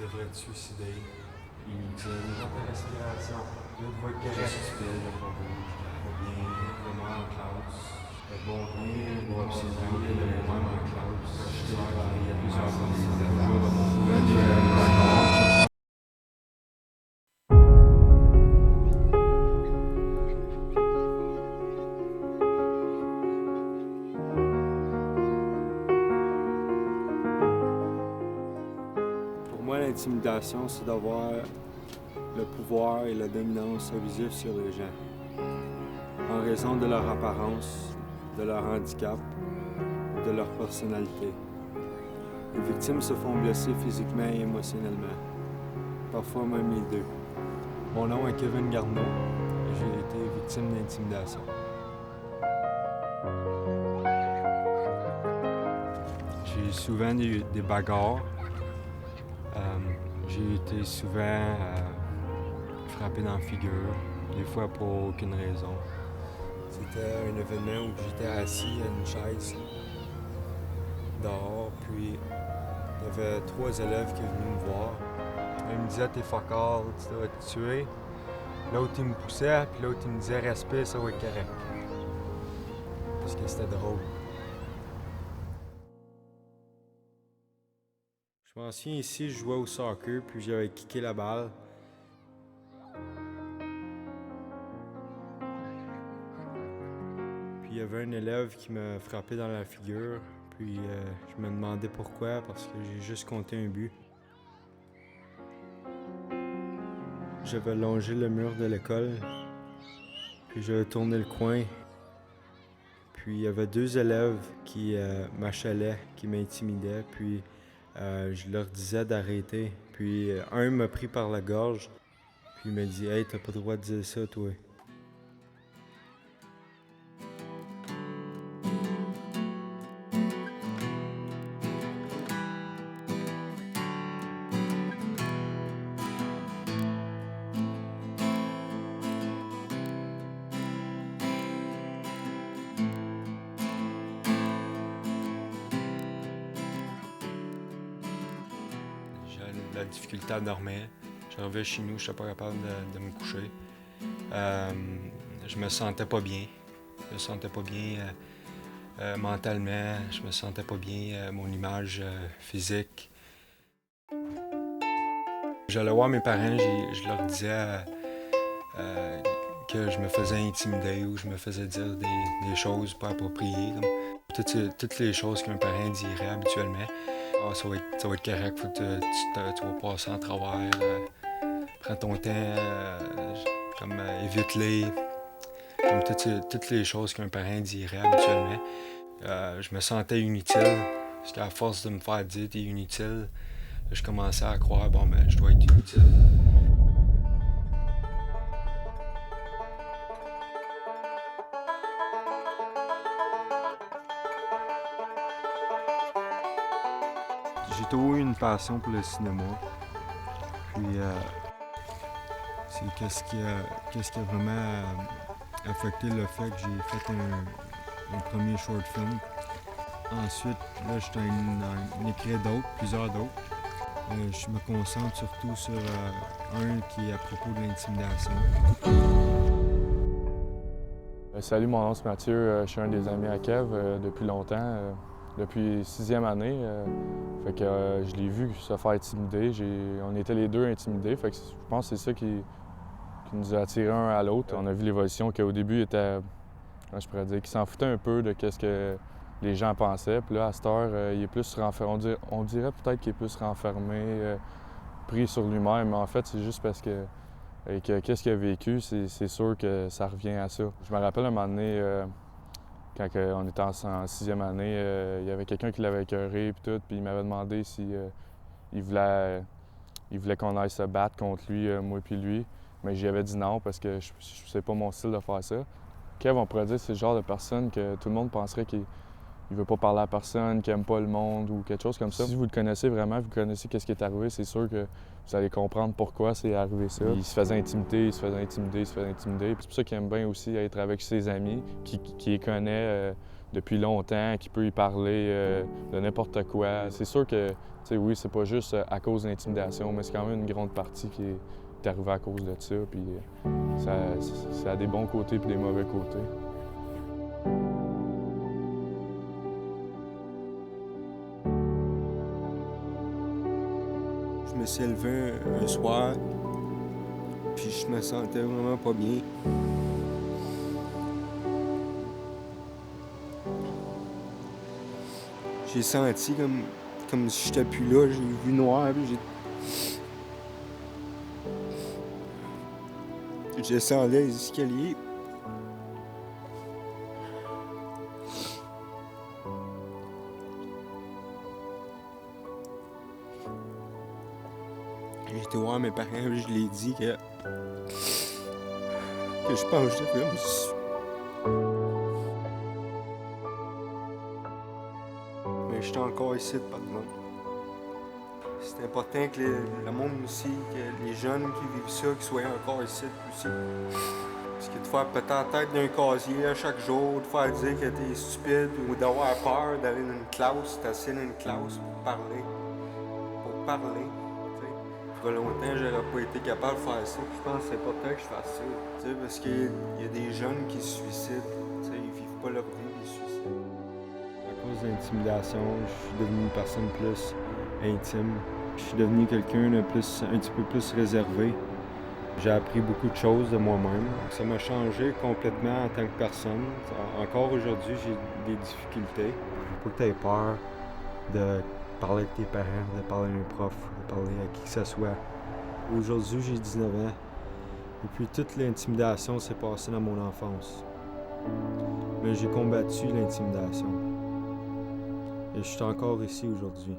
devrais te suicider. Inutile. Dans ta respiration. Tout va être correct. Je suspire, le pas bouge. Pas bien, vraiment en classe. Bon, bien, bon, c'est bien, même en classe. Je il y a plusieurs jours de mon collège. Pour moi, l'intimidation, c'est d'avoir le pouvoir et la dominance abusive sur les gens, en raison de leur apparence, de leur handicap, de leur personnalité. Les victimes se font blesser physiquement et émotionnellement, parfois même les deux. Mon nom est Kevin Garneau et j'ai été victime d'intimidation. J'ai eu souvent des bagarres. J'ai été souvent frappé dans la figure, des fois pour aucune raison. C'était un événement où j'étais assis à une chaise dehors, puis il y avait 3 élèves qui venaient me voir. Ils me disaient « T'es fuck all, tu dois te tuer ». L'autre, il me poussait, puis l'autre, il me disait « Respire, ça va être correct ». Parce que c'était drôle. Je m'en souviens ici, je jouais au soccer, puis j'avais kické la balle. Puis il y avait un élève qui m'a frappé dans la figure, puis je me demandais pourquoi, parce que j'ai juste compté un but. J'avais longé le mur de l'école, puis j'avais tourné le coin. Puis il y avait 2 élèves qui m'achalaient, qui m'intimidaient, puis je leur disais d'arrêter. Puis un m'a pris par la gorge, puis il m'a dit « Hey, t'as pas le droit de dire ça, toi. » J'avais de la difficulté à dormir. J'arrivais chez nous, je n'étais pas capable de me coucher. Je me sentais pas bien. Je me sentais pas bien mentalement. Je me sentais pas bien, mon image physique. J'allais voir mes parents, je leur disais que je me faisais intimider ou je me faisais dire des choses pas appropriées. Toutes les choses qu'un parent dirait habituellement. Ah, ça va être correct, faut que tu vas passer en travers. Prends ton temps, évite-les. Comme toutes les choses qu'un parent dirait habituellement. Je me sentais inutile, parce qu'à force de me faire dire t'es inutile, je commençais à croire je dois être inutile. J'ai toujours eu une passion pour le cinéma. Puis c'est qu'est-ce qui a vraiment affecté le fait que j'ai fait un premier short film. Ensuite, là, je suis en écrire d'autres, plusieurs d'autres. Je me concentre surtout sur un qui est à propos de l'intimidation. Salut, mon nom c'est Mathieu. Je suis un des amis à Kev depuis longtemps, depuis 6e année. Fait que je l'ai vu se faire intimider. On était les deux intimidés. Fait que je pense que c'est ça qui nous a attirés un à l'autre. On a vu l'évolution qu'au début, il était, je pourrais dire, qu'il s'en foutait un peu de ce que les gens pensaient. Puis là, à cette heure, il est plus renfermé. On dirait peut-être qu'il est plus renfermé, pris sur lui-même. Mais en fait, c'est juste parce que qu'est-ce qu'il a vécu, c'est sûr que ça revient à ça. Je me rappelle un moment donné, quand on était en 6e année, il y avait quelqu'un qui l'avait écœuré puis tout, puis il m'avait demandé si il voulait qu'on aille se battre contre lui, moi puis lui. Mais j'y avais dit non parce que c'est pas mon style de faire ça. Kev, on pourrait dire, c'est le genre de personne que tout le monde penserait qu'il veut pas parler à personne, qu'il aime pas le monde ou quelque chose comme ça. Si vous le connaissez vraiment, vous connaissez qu'est-ce qui est arrivé, c'est sûr que vous allez comprendre pourquoi c'est arrivé ça. Il se faisait intimider, il se faisait intimider, il se faisait intimider. C'est pour ça qu'il aime bien aussi être avec ses amis, qui les connaît depuis longtemps, qui peut y parler de n'importe quoi. C'est sûr que, oui, c'est pas juste à cause de l'intimidation, mais c'est quand même une grande partie qui est arrivée à cause de ça. Puis ça a des bons côtés et des mauvais côtés. Je me suis levé un soir, puis je me sentais vraiment pas bien. J'ai senti comme si j'étais plus là, j'ai vu noir, puis je descendais les escaliers. J'ai été voir mes parents, puis je leur ai dit que je pense que j'étais comme ça. Mais j'étais encore ici, par exemple. C'est important que le monde aussi, que les jeunes qui vivent ça, qu'ils soient encore ici aussi. Parce que de faire péter la tête d'un casier à chaque jour, de faire dire que t'es stupide ou d'avoir peur d'aller dans une classe, t'assis dans une classe pour parler. Pour parler. Ça fait longtemps que j'aurais pas été capable de faire ça, puis je pense que c'est important que je fasse ça. Parce qu'il y a des jeunes qui se suicident. Ils vivent pas leur vie, ils se suicident. À cause de l'intimidation, je suis devenu une personne plus intime. Je suis devenu quelqu'un de un petit peu plus réservé. J'ai appris beaucoup de choses de moi-même. Ça m'a changé complètement en tant que personne. Encore aujourd'hui, j'ai des difficultés. Faut pas que tu aies peur de parler avec tes parents, de parler à un prof, de parler à qui que ce soit. Aujourd'hui, j'ai 19 ans. Et puis toute l'intimidation s'est passée dans mon enfance. Mais j'ai combattu l'intimidation. Et je suis encore ici aujourd'hui.